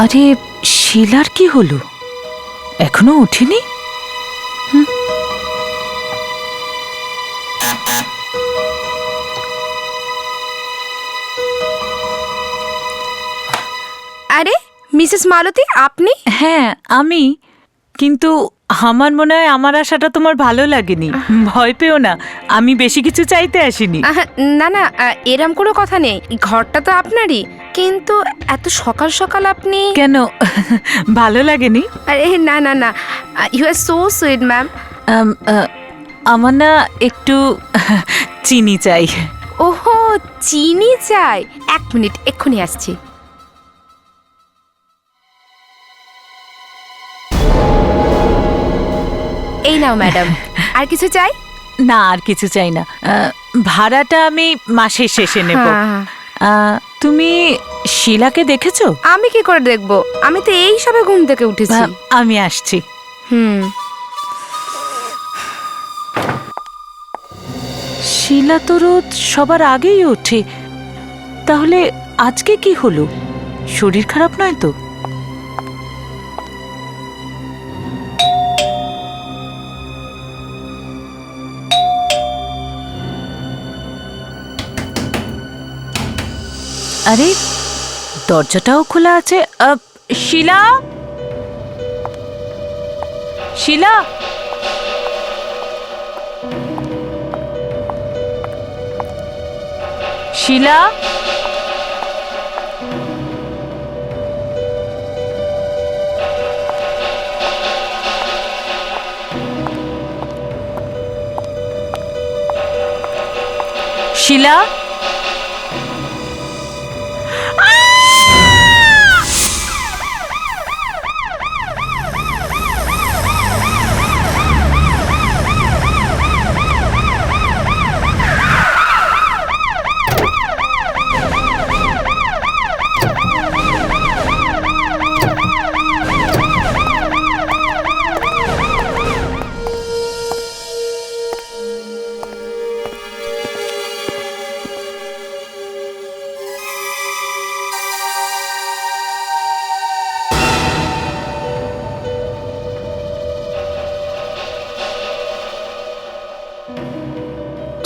আরে শিলার কি হলো? এখনো ওঠেনি? আরে মিসেস মালতী, আপনি? হ্যাঁ আমি, কিন্তু আমার মনে হয় আমার আশাটা তোমার ভালো লাগেনি। ভয় পেও না, আমি বেশি কিছু চাইতে আসিনি। না না, এরম কোনো কথা নেই, ঘরটা তো আপনারই। কিন্তু এত সকাল সকাল আপনি? কেন ভালো লাগেনি? আরে না না না, you are so sweet ma'am. আমার না একটু চিনি চাই। ওহো, চিনি চাই? 1 মিনিট, এক্ষুনি আসছি। এই নাও ম্যাডাম। আর কিছু চাই? না আর কিছু চাই না। ভাড়াটা আমি মাসের শেষে নেব। হ্যাঁ। তুমি শিলাকে দেখেছো? আমি কি করে দেখবো? আমি তো এই সবে ঘুম থেকে উঠেছি। আমি আসছি। শিলা তো রোজ সবার আগেই ওঠে, তাহলে আজকে কি হলো? শরীর খারাপ নয় তো? আরে দরজাটাও খোলা আছে। শিলা, শিলা, শিলা, শিলা।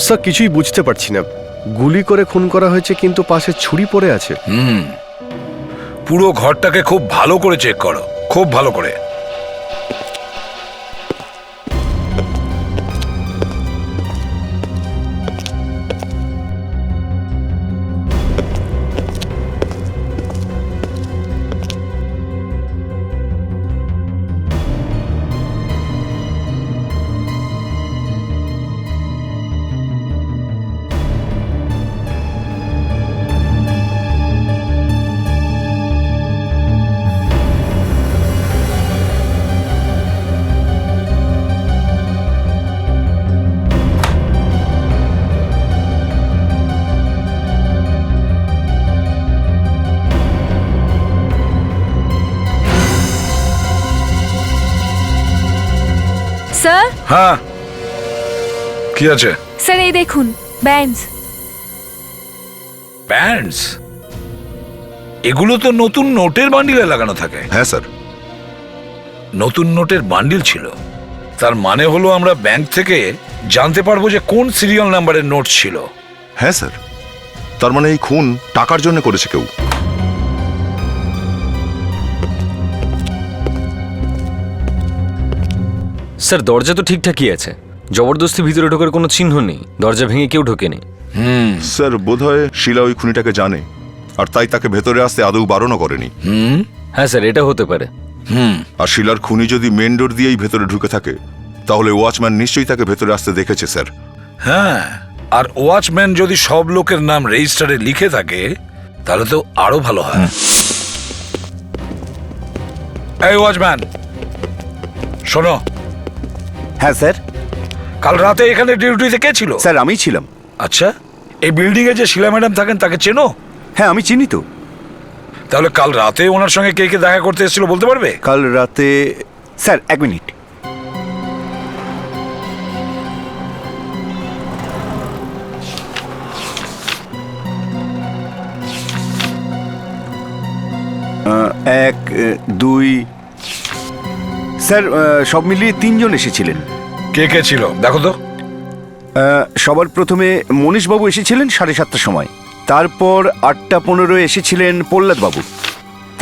স্যার কিছুই বুঝতে পারছি না, গুলি করে খুন করা হয়েছে কিন্তু পাশে ছুরি পড়ে আছে। পুরো ঘরটাকে খুব ভালো করে চেক করো, খুব ভালো করে। স্যার? হ্যাঁ, কি আছে? স্যার এই দেখুন, ব্যান্ডস। প্যান্টস? এগুলো তো নতুন নোটের বান্ডিলে লাগানো থাকে। হ্যাঁ স্যার। নতুন নোটের বান্ডিল ছিল, তার মানে হলো আমরা ব্যাংক থেকে জানতে পারবো যে কোন সিরিয়াল নাম্বারের নোট ছিল। হ্যাঁ স্যার, তার মানে এই খুন টাকার জন্য করেছে কেউ। স্যার দরজা তো ঠিকঠাকই আছে, জবরদস্তি ভিতরে ঢোকার কোনো চিহ্ন নেই, দরজা ভেঙে কেউ ঢোকেনি। স্যার বোধহয় শিলা ওই খুনিটাকে জানে, আর তাই তাকে ভেতরে আসতে আদৌ বারণও করেনি। হ্যাঁ স্যার, এটা হতে পারে। আর শিলার খুনি যদি মেন ডোর দিয়েই ভেতরে ঢুকে থাকে, তাহলে ওয়াচম্যান নিশ্চয়ই তাকে ভেতরে আসতে দেখেছে স্যার। হ্যাঁ, আর ওয়াচম্যান যদি সব লোকের নাম রেজিস্টারে লিখে থাকে তাহলে তো আরো ভালো হয়। এই ওয়াচম্যান, শোনো। হ্যাঁ স্যার। কাল রাতে এখানে ডিউটিতে কে ছিল? স্যার আমি ছিলাম। আচ্ছা, এই বিল্ডিং এ যে শিলা ম্যাডাম থাকেন তাকে চেনো? হ্যাঁ আমি চিনি তো। তাহলে কাল রাতে ওনার সঙ্গে কে কে দেখা করতে এসেছিল বলতে পারবে? কাল রাতে স্যার 1 মিনিট। এক দুই, স্যার সব মিলিয়ে 3 জন এসেছিলেন। কে কে ছিল দেখো তো। সবার প্রথমে মনীশবাবু এসেছিলেন 7:30টার সময়, তারপর 8:15 এসেছিলেন প্রহ্লাদবাবু,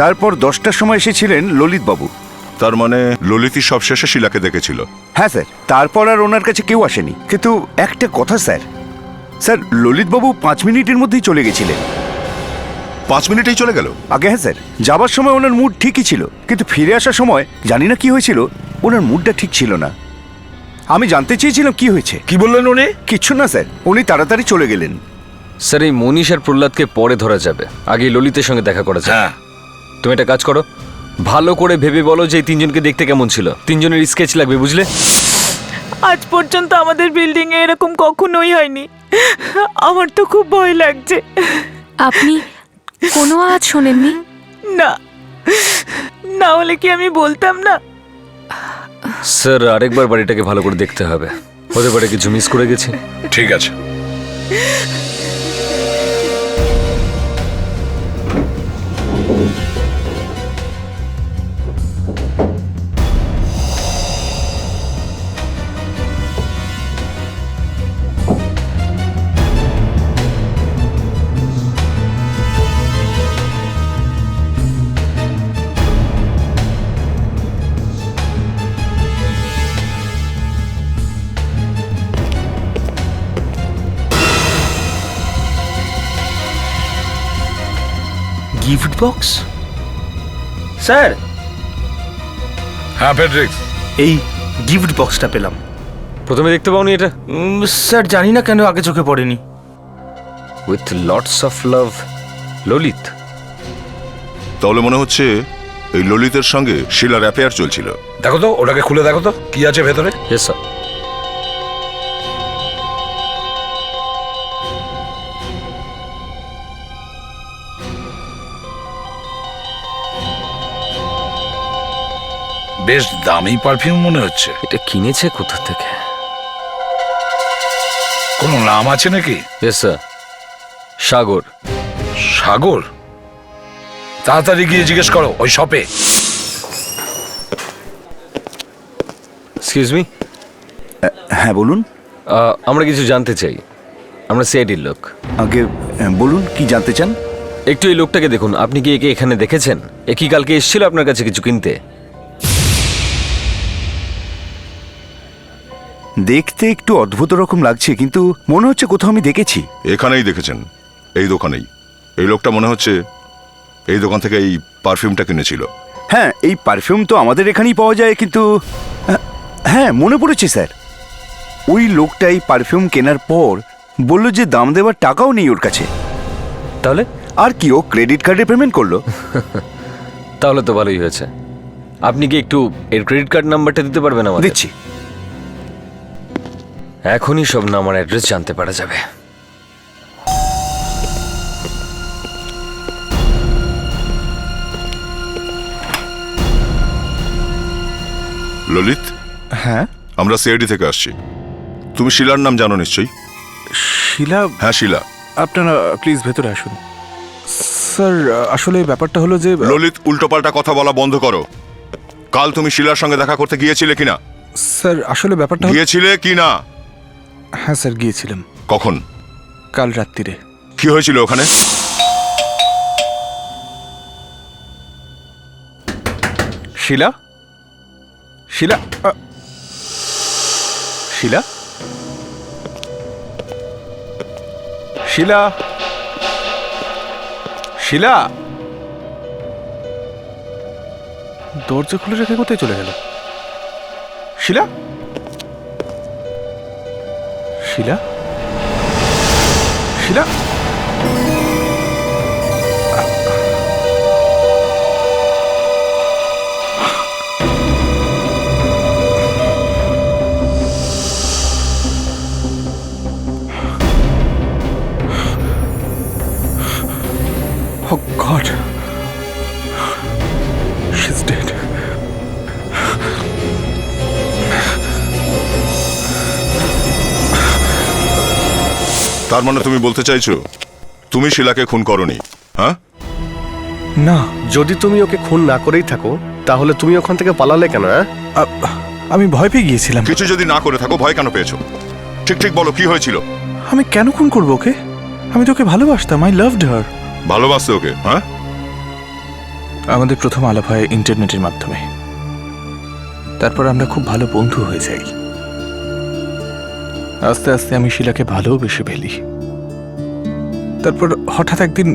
তারপর 10টার সময় এসেছিলেন ললিতবাবু। তার মানে ললিতই সব শেষে শিলাকে দেখেছিল। হ্যাঁ স্যার, তারপর আর ওনার কাছে কেউ আসেনি। কিন্তু একটা কথা স্যার, স্যার ললিতবাবু 5 মিনিটের মধ্যেই চলে গেছিলেন। 5 মিনিটেই চলে গেল? আগে হ্যাঁ স্যার, যাবার সময় ওনার মুড ঠিকই ছিল, কিন্তু ফিরে আসার সময় জানি না কি হয়েছিল, ওনার মুডটা ঠিক ছিল না। আমি জানতে চেয়েছিলাম কি হয়েছে। কি বললেন উনি? কিচ্ছু না স্যার, উনি তাড়াতাড়ি চলে গেলেন। স্যার এই মনীষ আর প্রহ্লাদকে পরে ধরা যাবে, আগে ললিতের সঙ্গে দেখা করা যাবে। হ্যাঁ, তুমি একটা কাজ করো, ভালো করে ভেবে বলো যে এই 3 জনকে দেখতে কেমন ছিল। 3 জনের স্কেচ লাগবে, বুঝলে? আজ পর্যন্ত আমাদের বিল্ডিং এ এরকম কখনোই হয়নি। আমার তো খুব ভয় লাগছে। আপনি কোনো আওয়াজ শোনেননি? না, না হলে কি আমি বলতাম না? স্যার আরেকবার বাড়িটাকে ভালো করে দেখতে হবে, হতে পারে কিছু মিস করে গেছি। ঠিক আছে। Gift box? স্যার, হ্যাঁ ফেডরিক্স, এই গিফট বক্সটা পেলাম। প্রথমে দেখতে পাওনি এটা? স্যার জানি না কেন আগে চোখে পড়েনি। With lots of love, Lalit. তাহলে মনে হচ্ছে এই ললিতের সঙ্গে শিলার অ্যাফেয়ার চলছিল। দেখো তো ওটাকে খুলে দেখো তো কি আছে ভেতরে। Yes sir. বেশ দামি পারফিউম মনে হচ্ছে। এটা কিনেছে কোথা থেকে? কোনো নাম আছে নাকি? ইয়েস স্যার, সাগর। সাগর? তাড়াতাড়ি গিয়ে জিজ্ঞেস করো ওই শপে। এক্সকিউজ মি, হ্যাঁ বলুন। আমরা কিছু জানতে চাই, আমরা সিআইডির লোক। আগে বলুন কি জানতে চান। একটু এই লোকটাকে দেখুন, আপনি কি একে এখানে দেখেছেন? এ কি কালকে এসেছিল আপনার কাছে কিছু কিনতে? দেখতে একটু অদ্ভুত রকম লাগছে, কিন্তু মনে হচ্ছে কোথাও আমি দেখেছি। এখানেই দেখেছেন, এই দোকানেই। এই লোকটা মনে হচ্ছে এই দোকান থেকে এই পারফিউমটা কিনেছিল। হ্যাঁ, এই পারফিউম তো আমাদের এখানেই পাওয়া যায়, কিন্তু হ্যাঁ মনে পড়েছে স্যার, ওই লোকটা এই পারফিউম কেনার পর বলল যে দাম দেওয়ার টাকাও নেই ওর কাছে। তাহলে? আর কি, ও ক্রেডিট কার্ডে পেমেন্ট করলো। তাহলে তো ভালোই হয়েছে। আপনি কি একটু এর ক্রেডিট কার্ড নাম্বারটা দিতে পারবেন আমাদের? দিচ্ছি। এখনই সব নাম আর অ্যাড্রেস জানতে পারা যাবে। ললিত, হ্যাঁ আমরা সিআইডি থেকে আসছি। তুমি শিলার নাম জানো নিশ্চয়ই? শিলা? হ্যাঁ শিলা। আপনারা প্লিজ ভেতরে আসুন। স্যার আসলে ব্যাপারটা হলো যে ললিত, উল্টোপাল্টা কথা বলা বন্ধ করো। কাল তুমি শিলার সঙ্গে দেখা করতে গিয়েছিলে কিনা? স্যার আসলে ব্যাপারটা হলো, গিয়েছিলে কিনা? হ্যাঁ স্যার গিয়েছিলাম। কখন? কাল রাত্রিরে। কি হয়েছিল ওখানে? শিলা? শিলা? শিলা? শিলা? শিলা? দরজা খুলে রেখে কোথায় চলে গেল? শিলা? শিলা? শিলা? Oh God. She's dead. তার মানে তুমি বলতে চাইছো তুমি শিলাকে খুন করনি? হ্যাঁ, না, যদি তুমি ওকে খুন না করেই থাকো তাহলে তুমি ওখান থেকে পালালে কেন? হ্যাঁ, আমি ভয় পেয়ে গিয়েছিলাম। কিছু যদি না করে থাকো ভয় কেন পেয়েছো? ঠিক ঠিক বলো কি হয়েছিল? আমি কেন খুন করবো ওকে? আমি তোকে ভালোবাসতাম, আই লাভড হার। ভালোবাসতে ওকে? হ্যাঁ, আমাদের প্রথম আলাপ হয় ইন্টারনেটের মাধ্যমে। তারপর আমরা খুব ভালো বন্ধু হয়ে যাই। আস্তে আস্তে আমি শিলাকে ভালোবেসে ফেলি। তারপর হঠাৎ একদিন,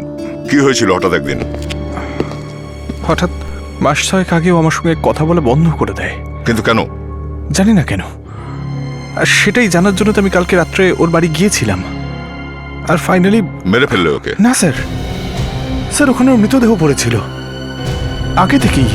কি হয়েছিল হঠাৎ একদিন? হঠাৎ মাস 6 আগেও আমার সঙ্গে কথা বলা বন্ধ করে দেয়। কিন্তু কেন? জানি না কেন। আর সেটাই জানার জন্য তো আমি কালকে রাত্রে ওর বাড়ি গিয়েছিলাম। আর ফাইনালি মেরে ফেললে ওকে? না স্যার, স্যার ওখানে ওর মৃতদেহ পড়েছিল আগে থেকেই।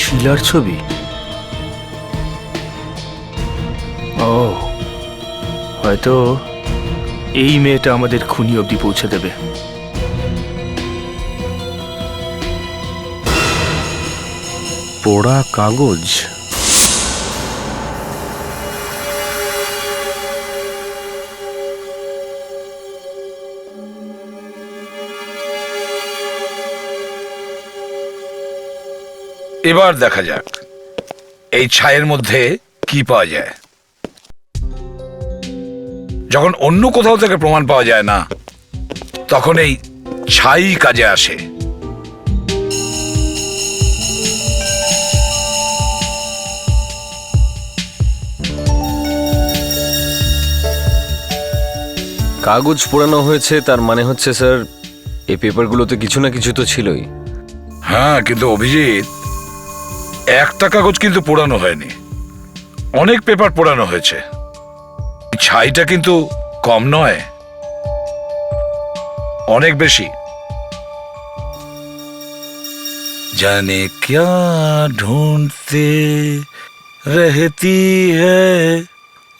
শিলার ছবি? ও, হয়তো এই মেয়েটা আমাদের খুনি অবধি পৌঁছে দেবে। পোড়া কাগজ। এবার দেখা যাক এই ছাইয়ের মধ্যে কি পাওয়া যায়। যখন অন্য কোথাও থেকে প্রমাণ পাওয়া যায় না, তখন এই ছাই কাজে আসে। কাগজ পোড়ানো হয়েছে, তার মানে হচ্ছে স্যার এই পেপারগুলোতে কিছু না কিছু তো ছিলই। হ্যাঁ, কিন্তু অভিজিৎ, একটা কাগজ কিন্তু পোড়ানো হয়নি, অনেক পেপার পোড়ানো হয়েছে। ছাইটা কিন্তু কম নয়, অনেক বেশি। জানে ক্যা ঢুঁড়তে রহতি হ্যায়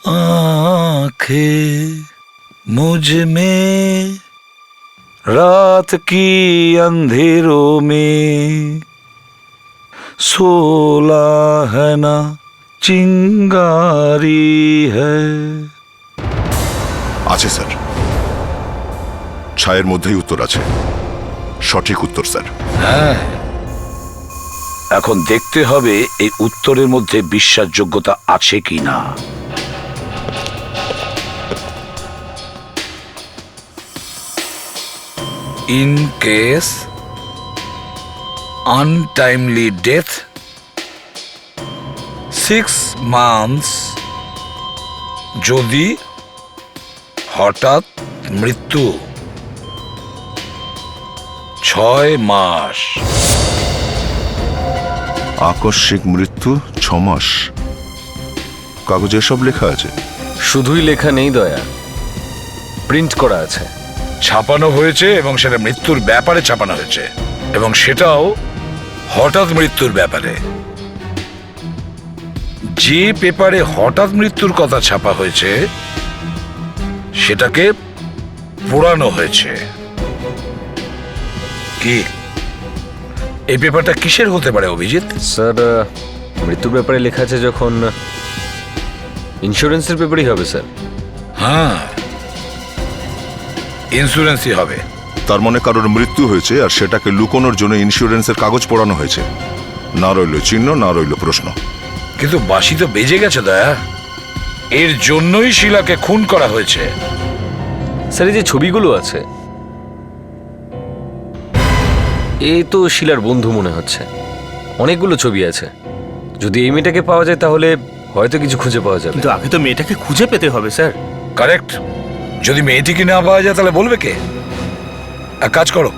आँखें मुझ में रात की अंधेरों में सोला है ना चिंगारी है। আছে স্যার, ছায়ের মধ্যেই উত্তর আছে। সঠিক উত্তর স্যার। হ্যাঁ, এখন দেখতে হবে এই উত্তরের মধ্যে বিশ্বাসযোগ্যতা আছে কিনা। In case untimely death 6 months, যদি হঠাৎ মৃত্যু 6 মাস। আকস্মিক মৃত্যু 6 মাস। কাগজে সব লেখা আছে? শুধুই লেখা নেই দয়া, প্রিন্ট করা আছে। ছাপানো হয়েছে এবং সেটা মৃত্যুর ব্যাপারে ছাপানো হয়েছে, এবং সেটাও হঠাৎ মৃত্যুর ব্যাপারে। যে পেপারে হঠাৎ মৃত্যুর কথা ছাপা হয়েছে সেটাকে পোড়ানো হয়েছে। কি এই পেপারটা কিসের হতে পারে অভিজিৎ? স্যার মৃত্যুর ব্যাপারে লেখা আছে যখন, ইন্স্যুরেন্সের পেপারই হবে স্যার। হ্যাঁ, ইন্স্যুরেন্সই হবে। তার মানে কারোর মৃত্যু হয়েছে আর সেটাকে লুকোনোর জন্য ইন্স্যুরেন্সের কাগজ পোড়ানো হয়েছে। না রইল চিহ্ন, না রইল প্রশ্ন। কিন্তু বাঁশি তো বেজে গেছে দয়া, এর জন্যই শিলাকে খুন করা হয়েছে। স্যার এই যে ছবিগুলো আছে, এ তো শিলার বন্ধু মনে হচ্ছে। অনেকগুলো ছবি আছে, যদি এই মেয়েটাকে পাওয়া যায় তাহলে হয়তো কিছু খুঁজে পাওয়া যাবে। কিন্তু আগে তো মেয়েটাকে খুঁজে পেতে হবে স্যার। কারেক্ট। যদি মেয়েটিকে না পাওয়া যায় তাহলে বলবে কে? এক কাজ করো,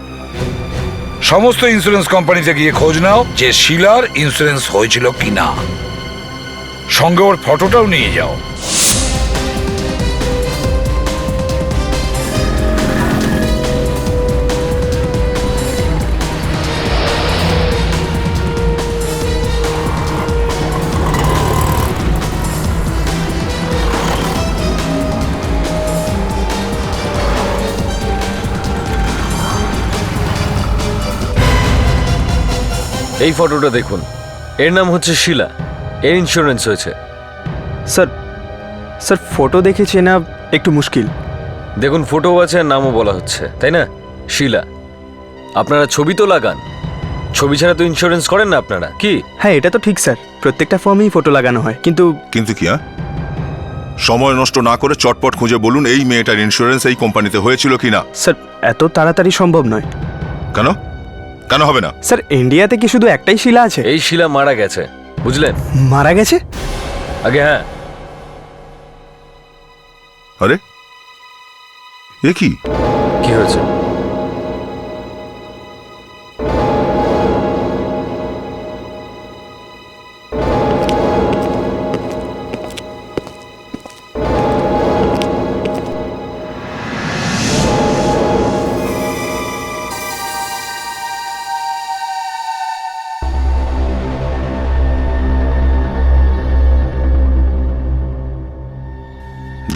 সমস্ত ইন্স্যুরেন্স কোম্পানিতে গিয়ে খোঁজ নাও যে শিলার ইন্স্যুরেন্স হয়েছিল কিনা, সঙ্গে ওর ফটোটাও নিয়ে যাও। এই ফটোটা দেখুন, এর নাম হচ্ছে শিলা, এর ইন্স্যুরেন্স হয়েছে। স্যার স্যার ফটো দেখে চেনা একটু মুশকিল। দেখুন ফটো আছে আর নামও বলা হচ্ছে, তাই না? শিলা। আপনারা ছবি তো লাগান, ছবি ছাড়া তো ইন্স্যুরেন্স করেন না আপনারা, কি? হ্যাঁ এটা তো ঠিক স্যার, প্রত্যেকটা ফর্মেই ফটো লাগানো হয়, কিন্তু কিন্তু কি সময় নষ্ট না করে চটপট খুঁজে বলুন এই মেয়েটার ইন্স্যুরেন্স এই কোম্পানিতে হয়েছিল কিনা। স্যার এত তাড়াতাড়ি সম্ভব নয়। কেন কেন হবে না? স্যার ইন্ডিয়াতে কি শুধু একটাই শিলা আছে? এই শিলা মারা গেছে, বুঝলেন? মারা গেছে? আগে হ্যাঁ। আরে এ কি? কি হয়েছে?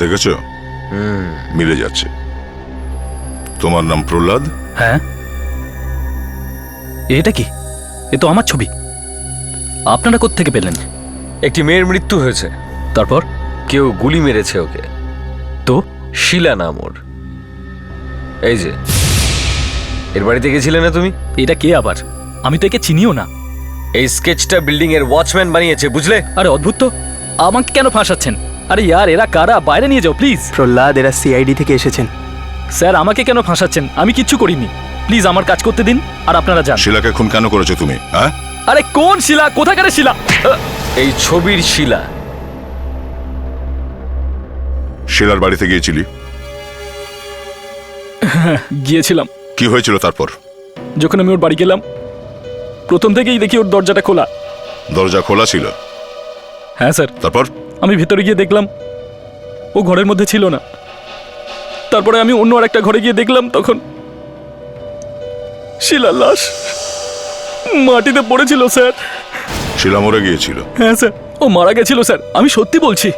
দেখেছ, মিলে যাচ্ছে। তোমার নাম প্রহ্লাদ? হ্যাঁ। এটা কি? এ তো আমার ছবি। আপনারা কোত্থেকে পেলেন? একটি মেয়ের মৃত্যু হয়েছে, তারপর? কেউ গুলি মেরেছে ওকে। তো শিলা নাম ওর। এই যে, এর বাড়িতে গেছিলে না তুমি? এটা কে আবার? আমি তো একে চিনিও না। এই স্কেচটা বিল্ডিং এর ওয়াচম্যান বানিয়েছে, বুঝলে? আরে অদ্ভুত তো, আমাকে কেন ফাঁসাচ্ছেন? আরে ইয়ার, এরা কারা? বাইরে নিয়ে যাও প্লিজ। প্রহ্লাদ, এরা সিআইডি থেকে এসেছেন। স্যার আমাকে কেন ফাঁসাচ্ছেন? আমি কিচ্ছু করিনি, প্লিজ আমার কাজ করতে দিন আর আপনারা যান। শিলাকে খুন কেন করেছো তুমি? হ্যাঁ, আরে কোন শিলা? কোথাকার শিলা? এই ছবির শিলা। শিলার বাড়িতে গিয়েছিলি? গিয়েছিলাম। কি হয়েছিল তারপর? যখন আমি ওর বাড়ি গেলাম, প্রথম থেকেই দেখি ওর দরজাটা খোলা। দরজা খোলা ছিল? হ্যাঁ স্যার। তারপর? আমি ভেতরে গিয়ে দেখলাম ও ঘরের মধ্যে ছিল না। তারপরে আমি অন্য আরেকটা ঘরে গিয়ে দেখলাম, তখন শিলার লাশ মাটিতে পড়েছিল স্যার। শিলা মরে গিয়েছিল? হ্যাঁ স্যার, ও মারা গেছিল স্যার, আমি সত্যি বলছি।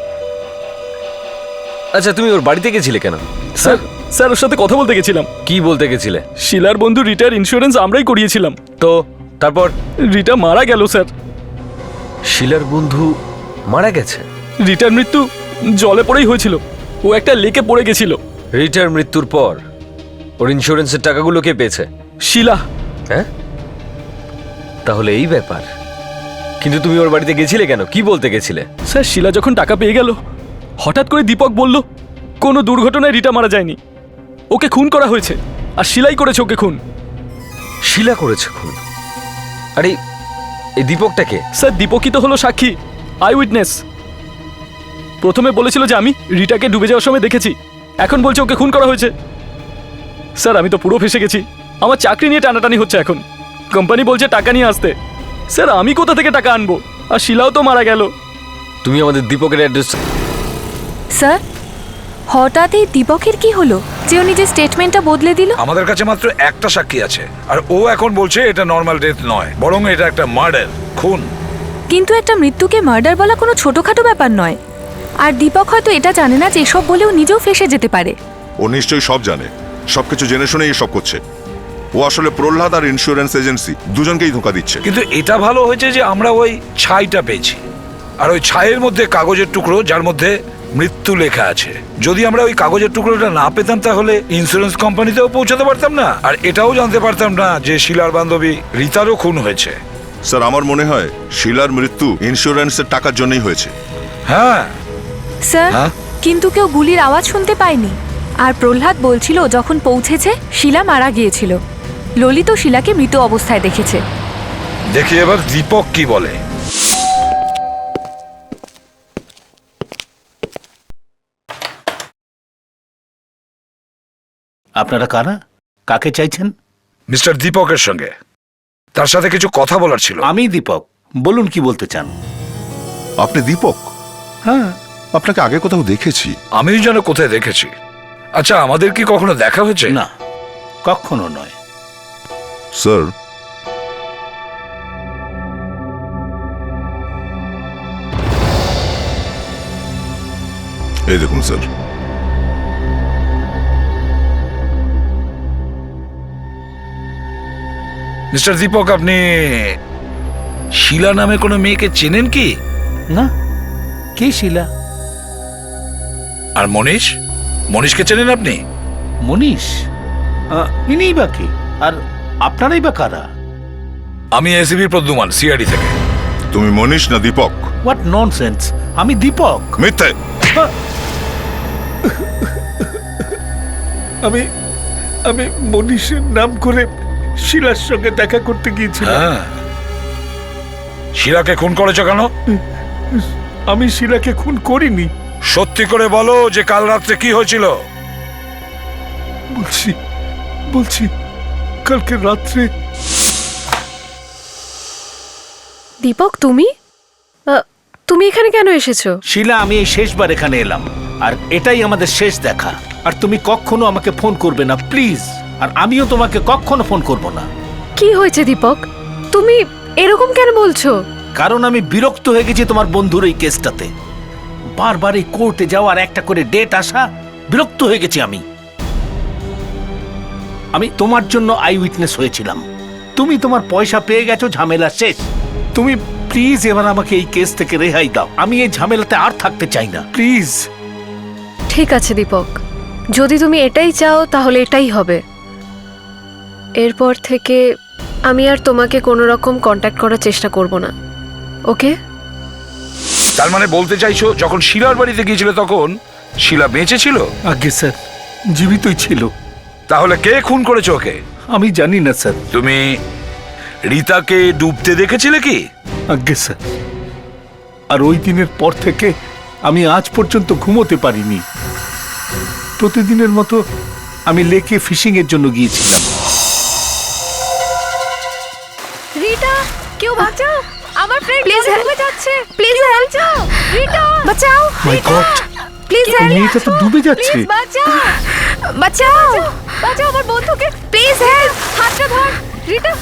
আচ্ছা, তুমি ওর বাড়িতে গেছিলে কেন? স্যার স্যার ওর সাথে কথা বলতে গেছিলাম। কি বলতে গেছিলে? শিলার বন্ধু রিটার ইন্স্যুরেন্স আমরাই করিয়েছিলাম। তো তারপর? রিটা মারা গেল স্যার। শিলার বন্ধু মারা গেছে? রিটার মৃত্যু জলে পড়েই হয়েছিল, ও একটা লেকে পড়ে গেছিল। রিটার মৃত্যুর পর ওর ইন্স্যুরেন্সের টাকাগুলো কে পেয়েছে? শিলা। হ্যাঁ, তাহলে এই ব্যাপার। কিন্তু তুমি ওর বাড়িতে গেছিলে কেন? কি বলতে গেছিলে? স্যার শিলা যখন টাকা পেয়ে গেল, হঠাৎ করে দীপক বলল কোনো দুর্ঘটনায় রিটা মারা যায়নি, ওকে খুন করা হয়েছে, আর শিলাই করেছে ওকে খুন। শিলা করেছে খুন? আরে এই দীপকটাকে? স্যার দীপকই তো হলো সাক্ষী, আই উইটনেস। প্রথমে বলেছিল যে আমি রিটাকে ডুবে যাওয়ার সময় দেখেছি, এখন বলছে ওকে খুন করা হয়েছে। স্যার আমি তো পুরো ফেসে গেছি, আমার চাকরি নিয়ে টানাটানি হচ্ছে এখন। কোম্পানি বলছে টাকা নিয়ে আসতে, স্যার আমি কোথা থেকে টাকা আনবো? আর শিলাও তো মারা গেল। তুমি আমাদের দীপকের অ্যাড্রেস। স্যার হঠাৎ এই দীপকের কি হলো যে ও নিজের স্টেটমেন্টটা বদলে দিল? আমাদের কাছে মাত্র একটা সাক্ষী আছে, আর ও এখন বলছে এটা নর্মাল ডেথ নয়, বরং এটা একটা মার্ডার, খুন। কিন্তু একটা মৃত্যুকে মার্ডার বলা কোনো ছোটখাটো ব্যাপার নয়। আর দীপক হয়তো এটা জানে না যে এসব বলেও নিজেও ফেসে যেতে পারে। ও নিশ্চয়ই সব জানে, সবকিছু জেনে শুনেই এসব করছে। ও আসলে প্রহ্লাদ আর ইন্স্যুরেন্স এজেন্সি দুজনকেই ধোঁকা দিচ্ছে। কিন্তু এটা ভালো হয়েছে যে আমরা ওই ছাইটা পেয়েছি, আর ওই ছাইয়ের মধ্যে কাগজের টুকরো যার মধ্যে মৃত্যু লেখা আছে। যদি আমরা ওই কাগজের টুকরোটা না পেতাম তাহলে ইন্স্যুরেন্স কোম্পানিতেও পৌঁছাতে পারতাম না, আর এটাও জানতে পারতাম না যে শিলার বান্ধবী রিতারও খুন হয়েছে। স্যার আমার মনে হয় শিলার মৃত্যু ইন্স্যুরেন্সের টাকার জন্যই হয়েছে। হ্যাঁ স্যার হ্যাঁ? কিন্তু কেউ গুলির আওয়াজ শুনতে পায়নি। আর প্রহ্লাদ বলছিল যখন পৌঁছেছে শিলা মারা গিয়েছিল। ললিত শিলাকে মৃত অবস্থায় দেখেছে। দেখি এবার দীপক কি বলে। আপনারা কারা? কাকে চাইছেন? মিস্টার দীপকের সঙ্গে, তার সাথে কিছু কথা বলার ছিল। আমি দীপক, বলুন কি বলতে চান? আপনি দীপক? হ্যাঁ। আপনাকে আগে কোথাও দেখেছি। আমিও যেন কোথায় দেখেছি। আচ্ছা, আমাদের কি কখনো দেখা হয়েছে? না, কখনো নয়। স্যার, এই দেখুন স্যার, মিস্টার দীপক, আপনি শিলা নামে কোনো মেয়েকে চেনেন কি? না, কে শিলা? আর মনীষ? মনীষকে চেনেন আপনি? মনীষ? ইনিই বা কে? আর আপনারাই বা কারা? আমি এসিবি প্রদ্যুমান, সিআইডি থেকে। তুমি মনীষ না দীপক? What nonsense! আমি দীপক। মিথ্যে। আমি মনীষের নাম করে শিলার সঙ্গে দেখা করতে গিয়েছিলাম। হ্যাঁ, শিলাকে খুন করেছো কেন? আমি শিলাকে খুন করিনি। সত্যি করে বলো যে কাল রাত্রে কি হয়েছিল? বলছি কালকে রাত্রে। দীপক, তুমি তুমি এখানে কেন এসেছো? শিলা, আমি এই শেষবার এখানে এলাম, আর এটাই আমাদের শেষ দেখা। আর তুমি কখনো আমাকে ফোন করবে না, প্লিজ। আর আমিও তোমাকে কখনো ফোন করব না। কি হয়েছে দীপক? তুমি এরকম কেন বলছো? কারণ আমি বিরক্ত হয়ে গেছি তোমার বন্ধুর এই কেসটাতে। বারবার এই কোর্টে যাওয়ার একটা করে ডেট আসা, বিরক্ত হয়ে গেছি আমি তোমার জন্য আই উইটনেস হয়েছিলাম। তুমি তোমার পয়সা পেয়ে গেছো, ঝামেলা শেষ। তুমি প্লিজ এবার আমাকে এই কেস থেকে রেহাই দাও। আমি এই ঝামেলাতে আর থাকতে চাই না, প্লিজ। ঠিক আছে দীপক, যদি তুমি এটাই চাও তাহলে এটাই হবে। এরপর থেকে আমি আর তোমাকে কোনো রকম কন্ট্যাক্ট করার চেষ্টা করব না, ওকে? তার মানে বলতে চাইছো যখন শিলার বাড়িতে গিয়েছিল তখন শিলা বেঁচে ছিল? আগে স্যার, জীবিতই ছিল। তাহলে কে খুন করেছে ওকে? আমি জানি না স্যার। তুমি রীতাকে ডুবতে দেখেছিলে কি? আগে স্যার, আর ওই দিনের পর থেকে আমি আজ পর্যন্ত ঘুমোতে পারিনি। প্রতিদিনের মতো আমি লেকে ফিশিং এর জন্য গিয়েছিলাম। রিটা, কেউ বাঁচাও, আমার ফ্রেন্ড ডুবে যাচ্ছে। প্লিজ হেল্প, রিটা বাঁচাও। মাই গড, প্লিজ হেল্প, মেয়েটা তো ডুবে যাচ্ছে। বাঁচাও, বাঁচাও, বাঁচাও আমার বন্ধুকে। প্লিজ হেল্প, হাতটা ধর। রিটা,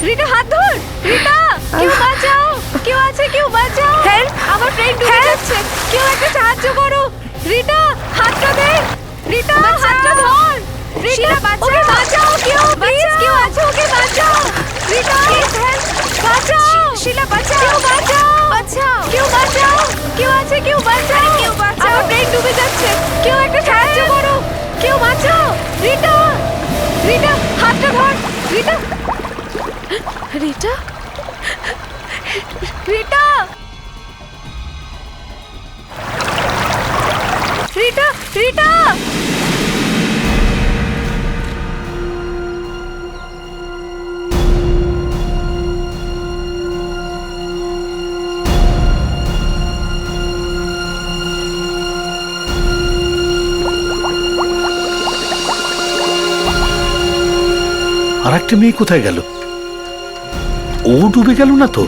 রিটা হাত ধর। রিটা, কেউ বাঁচাও, কেউ আছে, কেউ বাঁচাও। হেল্প, আমার ফ্রেন্ড ডুবে যাচ্ছে, কেউ একটা সাহায্য করো। রিটা, হাতটা দে। রিটা, হাতটা ধর। রিটা, ওকে বাঁচাও, কেউ প্লিজ, কেউ আছে, ওকে বাঁচাও। রিটা, প্লিজ হেল্প, বাঁচাও। শিলা বাঁচাও, কেউ বাঁচাও, বাঁচাও, কেউ বাঁচাও, কেউ আছে, কেউ বাঁচাও, কেউ বাঁচাও। আমার ফ্রেন্ড ডুবে যাচ্ছে, কেউ একটা সাহায্য করো, কেউ বাঁচাও। রিটা, রিটা হাতটা ধর। রিটা, রিটা, রিটা, রিটা, রিটা। আর একটা মেয়ে কোথায় গেল? ও ডুবে গেল না তো?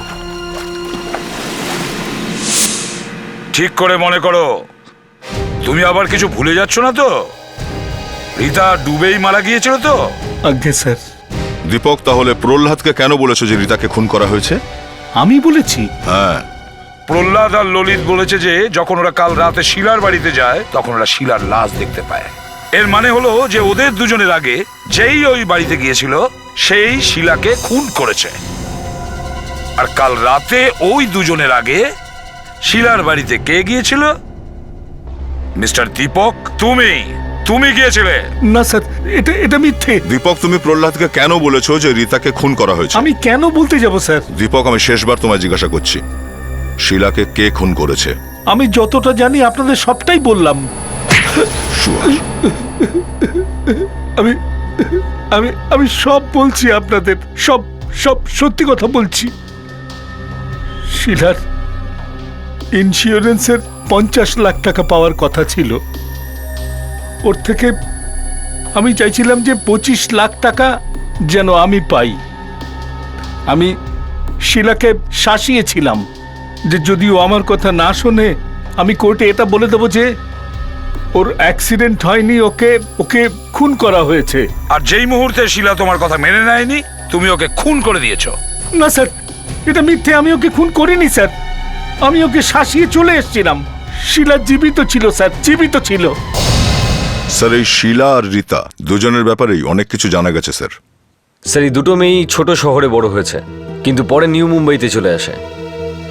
ঠিক করে মনে করো, তুমি আবার কিছু ভুলে যাচ্ছ না তো? রীতা ডুবেই মারা গিয়েছিল তো? আজ্ঞে স্যার। দীপক, তাহলে প্রহ্লাদকে কেন বলেছো যে রীতাকে খুন করা হয়েছে? আমি বলেছি? হ্যাঁ। প্রহ্লাদ আর ললিত বলেছে যে যখন ওরা কাল রাতে শিলার বাড়িতে যায় তখন ওরা শিলার লাশ দেখতে পায়। এর মানে হলো যে ওদের দুজনের আগে যেই ওই বাড়িতে গিয়েছিল সেই শিলাকে খুন করেছে। আর কাল রাতে ওই দুজনের আগে শিলার বাড়িতে কে গিয়েছিল? মিস্টার দীপক, তুমি গিয়েছিলে। না স্যার, এটা মিথ্যে। দীপক, তুমি প্রহ্লাদকে কেন বলেছো যে রীতাকে খুন করা হয়েছে? আমি কেন বলতে যাব স্যার? দীপক, আমি শেষবার তোমায় জিজ্ঞাসা করছি, শিলাকে কে খুন করেছে? আমি যতটা জানি আপনাদের সবটাই বললাম। আমি আমি আমি সব বলছি আপনাদের, সব সব সত্যি কথা বলছি। শিলার ইন্স্যুরেন্সের 50 লাখ টাকা পাওয়ার কথা ছিল। ওর থেকে আমি চাইছিলাম যে 25 লাখ টাকা যেন আমি পাই। আমি শিলাকে শাসিয়েছিলাম যে যদি ও আমার কথা না শোনে আমি কোর্টে এটা বলে দেবো যে ওর অ্যাক্সিডেন্ট হয়নি, ওকে খুন করা হয়েছে। আর যেই মুহূর্তে শিলা তোমার কথা মেনে নেয়নি তুমি ওকে খুন করে দিয়েছো। না স্যার, এটা মিথ্যে। আমি ওকে খুন করিনি স্যার, আমি ওকে শাসিয়ে চলে এসেছিলাম। শিলা জীবিত ছিল স্যার, জীবিত ছিল। স্যার, এই শিলা আর রীতা দুজনের ব্যাপারেই অনেক কিছু জানা গেছে স্যার। স্যার এই দুটো মেয়েই ছোট শহরে বড় হয়েছে, কিন্তু পরে নিউ মুম্বাইতে চলে আসে।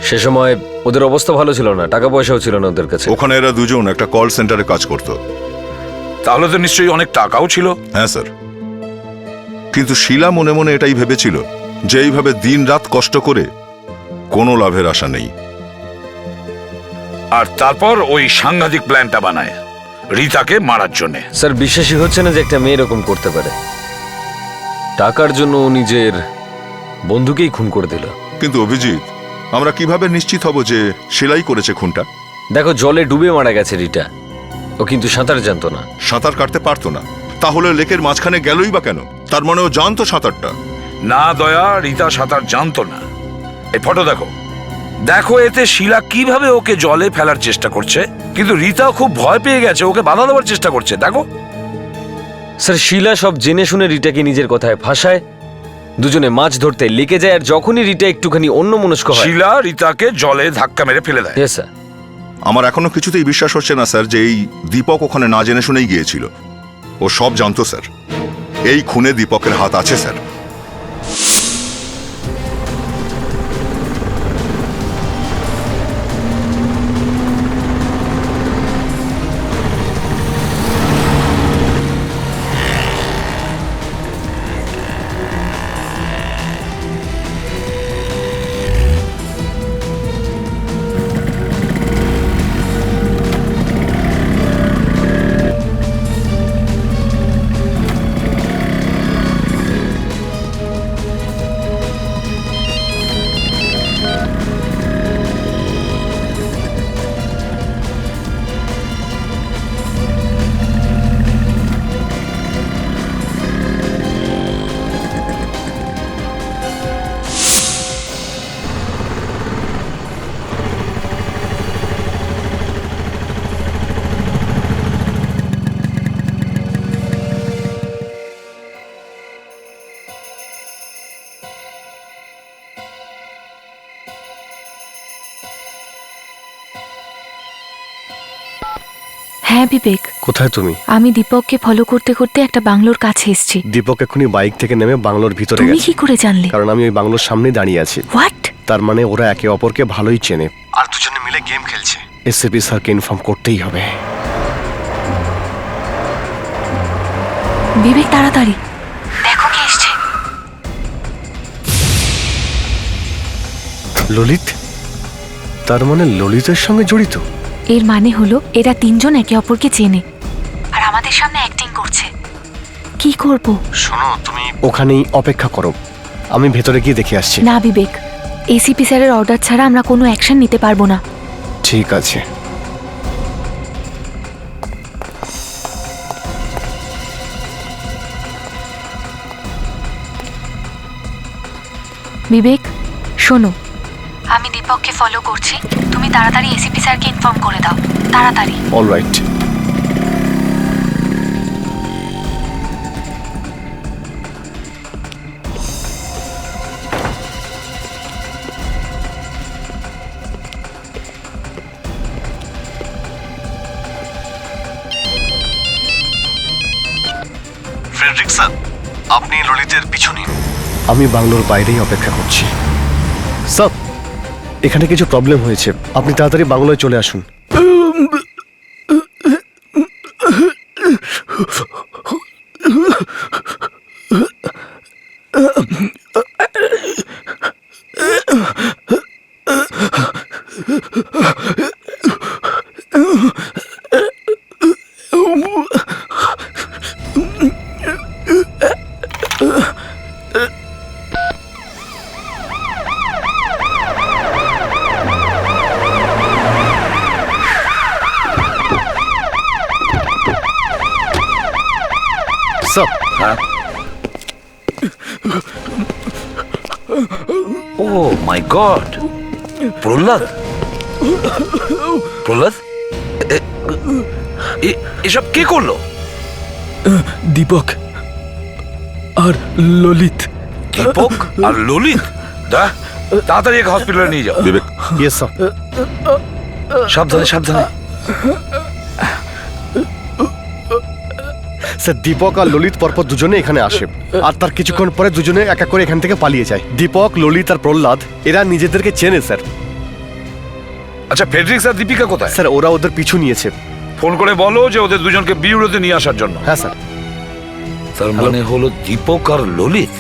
সে সময় ওদের অবস্থা ভালো ছিল না, টাকা পয়সাও ছিল না ওদের কাছে। ওখানে এরা দুজন একটা কল সেন্টারে কাজ করত। তাহলে তো নিশ্চয়ই অনেক টাকাও ছিল। হ্যাঁ স্যার, কিন্তু শিলা মনে মনে এটাই ভেবেছিল যে এইভাবে দিন রাত কষ্ট করে কোনো লাভের আশা নেই। আর তারপর ওই সাংঘাতিক প্ল্যানটা বানায় রীতাকে মারার জন্য। স্যার বিশ্বাসই হচ্ছে না যে একটা মেয়ে এরকম করতে পারে। টাকার জন্য ও নিজের বন্ধুকেই খুন করে দিল। কিন্তু অভিজিৎ, আমরা কিভাবে নিশ্চিত হব যে শিলাই করেছে খুনটা? দেখো, জলে ডুবে মারা গেছে রিটা, ও কিন্তু সাঁতার জানতো না। সাঁতার কাটতে পারতো না, তাহলে লেকের মাঝখানে গেলই বা কেন? তার মানে ও জানতো সাঁতারটা। না দয়া, রীতা সাঁতার জানতো না। এই ফটো দেখো, দেখো এতে শিলা কিভাবে ওকে জলে ফেলার চেষ্টা করছে, কিন্তু রীতাও খুব ভয় পেয়ে গেছে, ওকে বাধা দেওয়ার চেষ্টা করছে। দেখো স্যার, শিলা সব জেনে শুনে রিটাকে নিজের কথায় ফাঁসায়, দুজনে মাছ ধরতে লেগে যায়, আর যখনই রিটা একটুখানি অন্যমনস্ক হয় শিলা রীতাকে জলে ধাক্কা মেরে ফেলে দেয়। Yes, sir. আমার এখনো কিছুতেই বিশ্বাস হচ্ছে না স্যার যে এই দীপক ওখানে না জেনে শুনেই গিয়েছিল। ও সব জানতো স্যার। এই খুনে দীপকের হাত আছে স্যার। হ্যাঁ বিবেক, কোথায় তুমি? আমি দীপককে ফলো করতে করতে একটা বাংলোর কাছে এসেছি। দীপক এখনই বাইক থেকে নেমে বাংলোর ভিতরে তুমি গেছে। কি করে জানলে? কারণ আমি ওই বাংলোর সামনে দাঁড়িয়ে আছি। হোয়াট? তার মানে ওরা একে অপরকে ভালোই চেনে, আর দুজনে মিলে গেম খেলছে। এসএপি স্যারকে ইনফর্ম করতেই হবে। বিবেক তাড়াতাড়ি দেখো কে এসছে। ললিত? তার মানে ললিতের সঙ্গে জড়িত? এর মানে হলো এরা তিনজন একে অপরকে চেনে আর আমাদের সামনে অ্যাক্টিং করছে। কি করব? শোনো, তুমি ওখানেই অপেক্ষা করো, আমি ভেতরে গিয়ে দেখে আসছি। না বিবেক, এসিপি স্যারের অর্ডার ছাড়া আমরা কোনো অ্যাকশন নিতে পারবো না। ঠিক আছে। বিবেক শোনো, আমি দীপককে ফলো করছি, তুমি তাড়াতাড়ি এসিপি স্যারকে ইনফর্ম করে দাও, তাড়াতাড়ি। অলরাইট। ফ্রেডরিক স্যার, আপনি ললিতের পিছু নিন। আমি বাংলোর বাইরেই অপেক্ষা করছি। স্যার, এখানে কিছু প্রবলেম হয়েছে, আপনি তাড়াতাড়ি বাংলোয় চলে আসুন। স্যার, ও মাই গড, প্রহ্লাদ, প্রহ্লাদ, এসব কে করলো? দীপক আর ললিত। দীপক আর ললিত? তাড়াতাড়ি এক হসপিটালে নিয়ে যাও। বিবেক, ইয়েস স্যার। সাবধানে সাবধানে। স্যার দীপক আর ললিত পরপর দুজনে এখানে আসে আর তার কিছুক্ষণ পরে দুজনে এক এক করে এখান থেকে পালিয়ে যায়। দীপক, ললিত আর প্রহ্লাদ এরা নিজেদেরকে চেনে স্যার। আচ্ছা ফেডরিক্স আর দীপিকা কোথায়? স্যার ওরা ওদের পিছু নিয়েছে। ফোন করে বলো যে ওদের দুজনকে বিউরোতে নিয়ে আসার জন্য। হ্যাঁ স্যার। তার মানে হলো দীপক আর ললিত।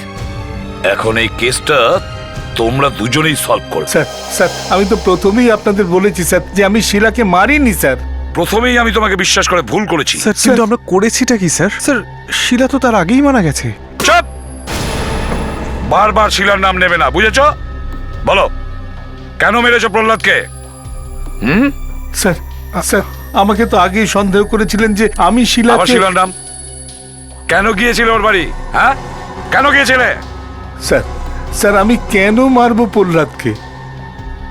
এখন এই কেসটা তোমরা দুজনেই সলভ করো। স্যার স্যার আমি তো প্রথমেই আপনাদের বলেছি স্যার যে আমি শিলাকে মারিনি স্যার। প্রথমেই আমি তোমাকে বিশ্বাস করে ভুল করেছি। স্যার কিন্তু আমরা করেছিটা কি স্যার? স্যার শিলা তো তার আগেই মারা গেছে। চুপ! বারবার শিলার নাম নেবে না, বুঝেছো? বলো কেন মেরেছো প্রহ্লাদকে? স্যার স্যার আমাকে তো আগেই সন্দেহ করেছিলেন যে আমি আবার শিলাকে। শিলার নাম কেন গিয়েছিলে ওর বাড়ি? হ্যাঁ কেন গিয়েছিলে? স্যার স্যার আমি কেন মারবো প্রহ্লাদকে?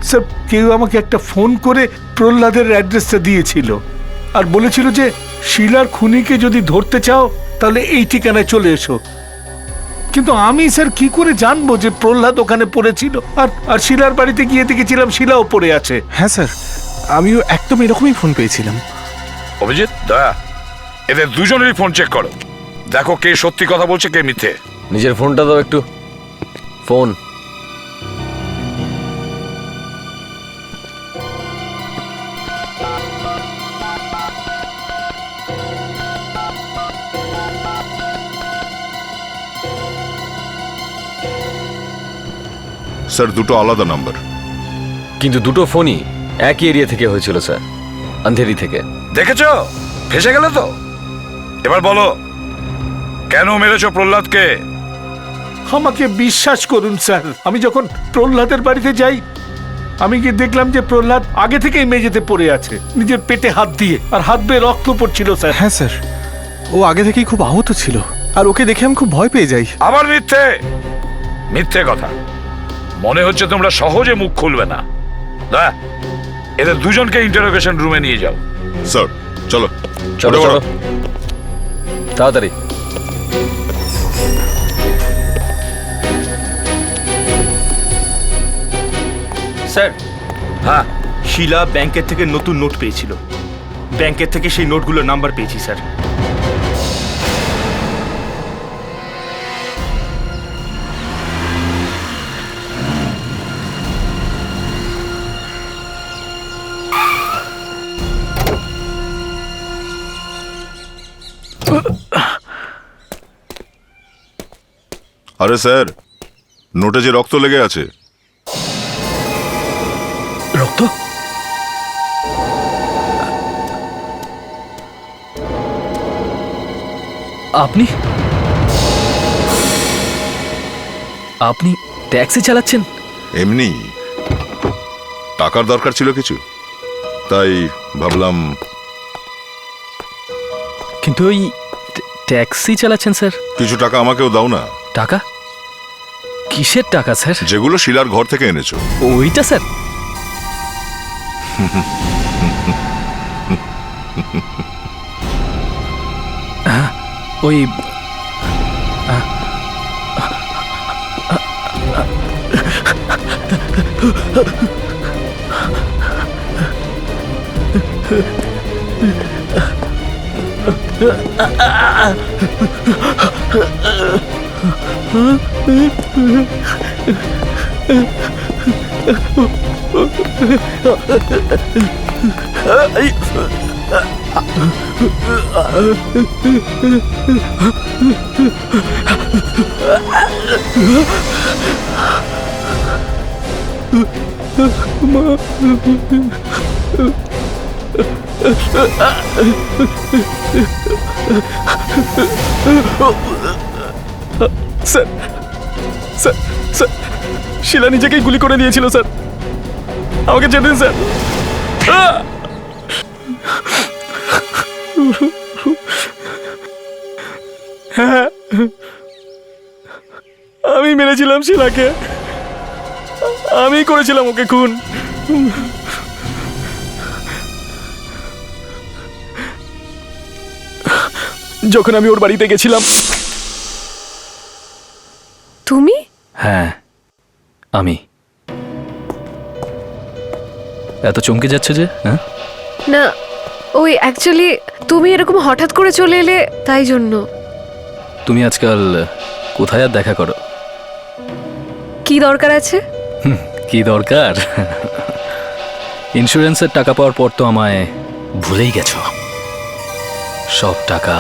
স্যার কেউ আমাকে একটা ফোন করে প্রহ্লাদের অ্যাড্রেসটা দিয়েছিল আর বলেছিল যে শিলার খুনিকে যদি ধরতে চাও তাহলে এই ঠিকানায় চলে এসো। কিন্তু আমি স্যার কি করে জানবো যে প্রহ্লাদ ওখানে পড়েছিল? আর শিলার বাড়িতে গিয়ে দেখেছিলাম শিলাও পড়ে আছে। হ্যাঁ স্যার, আমিও একদম এরকমই ফোন পেয়েছিলাম। অভিজিৎ দয়া এদের দুজনেরই ফোন চেক করো, দেখো কে সত্যি কথা বলছে কে মিথ্যে। নিজের ফোনটা দাও একটু। ফোন স্যার দুটো আলাদা নাম্বার। কিন্তু দুটো ফোনই একই এরিয়া থেকে হয়েছিল স্যার, আন্ধেরি থেকে। দেখেছো ফেসে গেলে তো। এবার বলো কেন মেরেছো প্রহ্লাদকে? আমাকে বিশ্বাস করুন স্যার, আমি যখন প্রহ্লাদের বাড়িতে যাই আমি গিয়ে দেখলাম যে প্রহ্লাদ আগে থেকেই মেঝেতে পড়ে আছে, নিজের পেটে হাত দিয়ে, আর হাত বেয়ে রক্ত পড়ছিল স্যার। হ্যাঁ স্যার, ও আগে থেকেই খুব আহত ছিল আর ওকে দেখে আমি খুব ভয় পেয়ে যাই। আবার মিথ্যে মিথ্যে কথা। মনে হচ্ছে তোমরা সহজে মুখ খুলবে না। দয়া এদের দুজনকে ইন্টারোগেশন রুমে নিয়ে যাও। স্যার চলো চলো ওঠো, চলো ওঠো। তাড়াতাড়ি। স্যার হ্যাঁ শিলা ব্যাংকের থেকে নতুন নোট পেয়েছিল, ব্যাংকের থেকে সেই নোটগুলোর নাম্বার পেয়েছি স্যার। আরে স্যার নোটে যে রক্ত লেগে আছে। রক্ত? আপনি আপনি ট্যাক্সি চালাচ্ছেন? এমনি টাকার দরকার ছিল কিছু, তাই ভাবলাম। কিন্তু ওই ট্যাক্সি চালাচ্ছেন স্যার? কিছু টাকা আমাকেও দাও না। টাকা? কিসের টাকা স্যার? যেগুলো শিলার ঘর থেকে এনেছো। ওইটা স্যার? ওই স্যার স্যার স্যার শিলা নিজেকেই গুলি করে দিয়েছিল স্যার, আমাকে যেতে দিন স্যার। হ্যাঁ আমি মেরেছিলাম শিলাকে, আমি করেছিলাম ওকে খুন। যখন আমি ওর বাড়িতে গেছিলাম। তুমি? হ্যাঁ আমি। এত চমকে যাচ্ছে যে? হ্যাঁ না ওই অ্যাকচুয়ালি তুমি এরকম হঠাৎ করে চলে এলে তাই জন্য। তুমি আজকাল কোথায় আর দেখা করো? কি দরকার আছে? কি দরকার? ইন্স্যুরেন্সের টাকা পাওয়ার পর তো আমায় ভুলেই গেছো। সব টাকা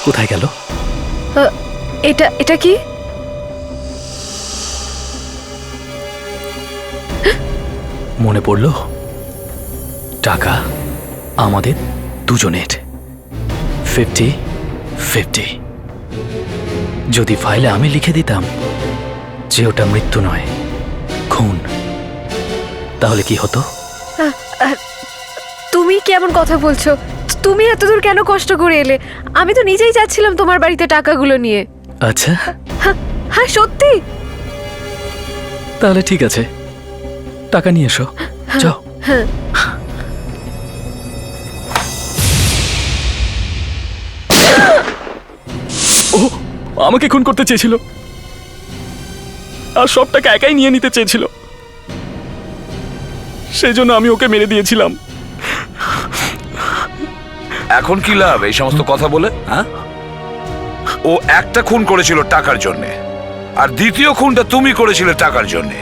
কোথায় গেল? এটা এটা কি? মনে পড়লো, টাকা আমাদের দুজনের 50-50। যদি ফাইলে আমি লিখে দিতাম যে ওটা মৃত্যু নয়, খুন, তাহলে কি হতো? তুমি কেমন কথা বলছো? তুমি এত দূর কেন কষ্ট করে এলে? আমি তো নিজেই যাচ্ছিলাম তোমার বাড়িতে টাকাগুলো নিয়ে। আচ্ছা, হ্যাঁ সত্যি। তাহলে ঠিক আছে, টাকা নিয়ে এসো, যাও। হ্যাঁ। ও আমাকে খুন করতে চেয়েছিল, আর সব টাকা একাই নিয়ে নিতে চেয়েছিল। সেই জন্য আমি ওকে মেরে দিয়েছিলাম। এখন কি লাভ এই সমস্ত কথা বলে? হ্যাঁ, ও একটা খুন করেছিল টাকার জন্যে, আর দ্বিতীয় খুনটা তুমি করেছিলে টাকার জন্যে।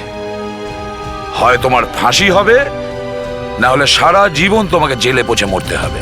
হয় তোমার ফাঁসি হবে, না হলে সারা জীবন তোমাকে জেলে পচে মরতে হবে।